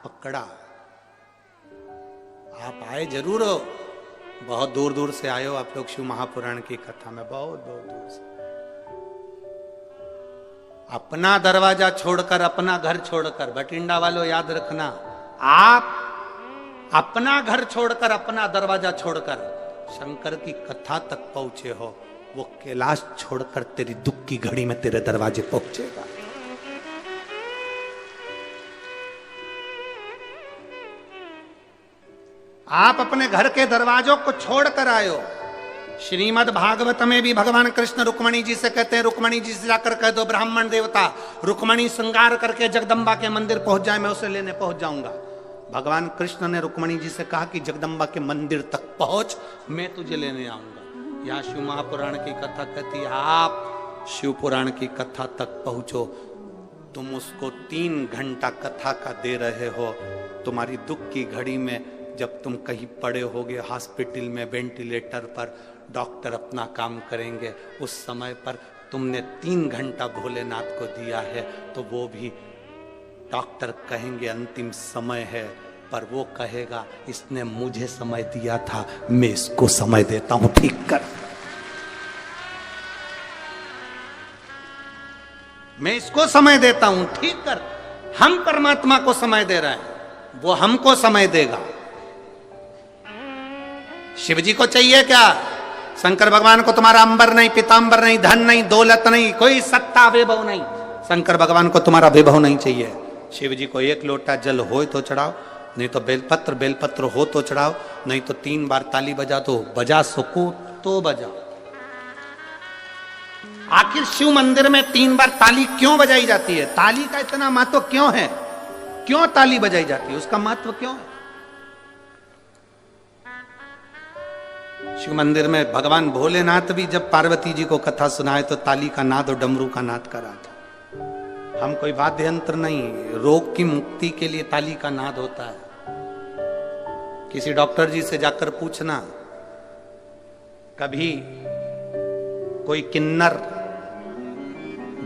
पकड़ा। आप आए जरूर हो, बहुत दूर दूर से आए हो आप लोग शिव महापुराण की कथा में, बहुत दूर दूर से। अपना दरवाजा छोड़कर, अपना घर छोड़कर, बठिंडा वालों याद रखना, आप अपना घर छोड़कर, अपना दरवाजा छोड़कर शंकर की कथा तक पहुंचे हो, वो कैलाश छोड़कर तेरी दुख की घड़ी में तेरे दरवाजे पहुंचेगा। आप अपने घर के दरवाजों को छोड़कर आए हो। श्रीमद् भागवत में भी भगवान कृष्ण रुक्मणी जी से कहते हैं, रुक्मणी जी से जाकर कह दो ब्राह्मण देवता रुक्मणी श्रृंगार करके जगदम्बा के मंदिर पहुंच जाए, मैं उसे लेने पहुंच जाऊंगा। भगवान कृष्ण ने रुक्मणी जी से कहा कि जगदम्बा के मंदिर तक पहुंच, मैं तुझे लेने आऊंगा। यहां शिव महापुराण की कथा कहती है, आप शिव पुराण की कथा तक पहुंचो, तुम उसको 3 घंटा कथा का दे रहे हो। तुम्हारी दुख की घड़ी में जब तुम कहीं पड़े होगे हॉस्पिटल में वेंटिलेटर पर, डॉक्टर अपना काम करेंगे, उस समय पर तुमने 3 घंटा भोलेनाथ को दिया है, तो वो भी डॉक्टर कहेंगे अंतिम समय है, पर वो कहेगा इसने मुझे समय दिया था, मैं इसको समय देता हूं, ठीक कर। मैं इसको समय देता हूं, ठीक कर। हम परमात्मा को समय दे रहे हैं, वो हमको समय देगा। शिव जी को चाहिए क्या? शंकर भगवान को तुम्हारा अंबर नहीं, पीतांबर नहीं, धन नहीं, दौलत नहीं, कोई सत्ता वैभव नहीं। शंकर भगवान को तुम्हारा वैभव नहीं चाहिए। शिव जी को 1 लोटा जल हो तो चढ़ाओ, नहीं तो बेलपत्र हो तो चढ़ाओ, नहीं तो 3 बार ताली बजा दो, बजा सको तो बजाओ। आखिर शिव मंदिर में 3 बार ताली क्यों बजाई जाती है? ताली का इतना महत्व क्यों है? क्यों ताली बजाई जाती है? उसका महत्व क्यों है? शिव मंदिर में भगवान भोलेनाथ भी जब पार्वती जी को कथा सुनाए तो ताली का नाद और डमरू का नाद करा था। हम कोई वाद्य यंत्र नहीं, रोग की मुक्ति के लिए ताली का नाद होता है। किसी डॉक्टर जी से जाकर पूछना, कभी कोई किन्नर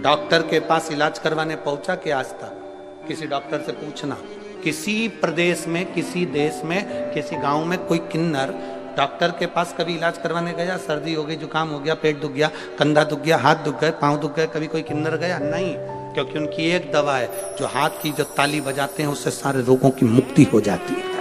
डॉक्टर के पास इलाज करवाने पहुंचा कि आज तक? किसी डॉक्टर से पूछना, किसी प्रदेश में, किसी देश में, किसी गांव में कोई किन्नर डॉक्टर के पास कभी इलाज करवाने गया? सर्दी हो गई, जुकाम हो गया, पेट दुख गया, कंधा दुख गया, हाथ दुख गए, पांव दुख गए, कभी कोई किन्नर गया? नहीं, क्योंकि उनकी एक दवा है, जो हाथ की जो ताली बजाते हैं उससे सारे रोगों की मुक्ति हो जाती है।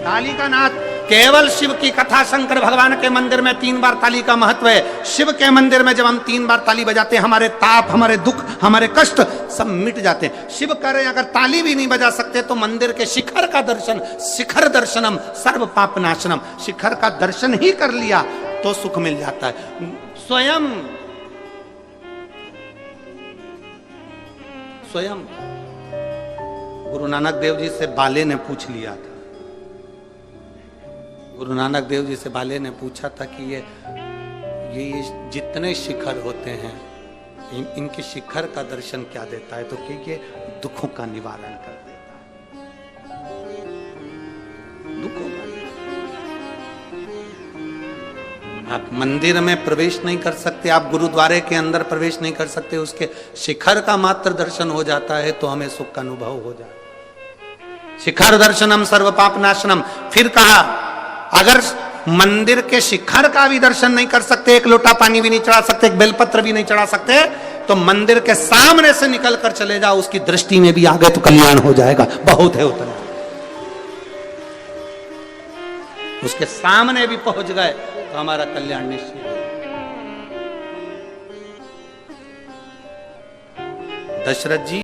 ताली का नाद केवल शिव की कथा, शंकर भगवान के मंदिर में 3 बार ताली का महत्व है। शिव के मंदिर में जब हम 3 बार ताली बजाते हैं, हमारे ताप, हमारे दुख, हमारे कष्ट सब मिट जाते हैं। शिव कह रहे हैं अगर ताली भी नहीं बजा सकते तो मंदिर के शिखर का दर्शन, शिखर दर्शनम सर्व पाप नाशनम, शिखर का दर्शन ही कर लिया तो सुख मिल जाता है। स्वयं गुरु नानक देव जी से बाले ने पूछ लिया था। गुरु नानक देव जी से बाले ने पूछा था कि ये जितने शिखर होते हैं, इनके शिखर का दर्शन क्या देता है? तो ये दुखों का निवारण कर देता है, दुखों का। आप मंदिर में प्रवेश नहीं कर सकते, आप गुरुद्वारे के अंदर प्रवेश नहीं कर सकते, उसके शिखर का मात्र दर्शन हो जाता है तो हमें सुख का अनुभव हो जाता है। शिखर दर्शनम सर्व पाप नाशनम। फिर कहा अगर मंदिर के शिखर का भी दर्शन नहीं कर सकते, 1 लोटा पानी भी नहीं चढ़ा सकते, 1 बेलपत्र भी नहीं चढ़ा सकते, तो मंदिर के सामने से निकल कर चले जाओ, उसकी दृष्टि में भी आ गए तो कल्याण हो जाएगा। बहुत है उतना, उसके सामने भी पहुंच गए तो हमारा कल्याण निश्चित है। दशरथ जी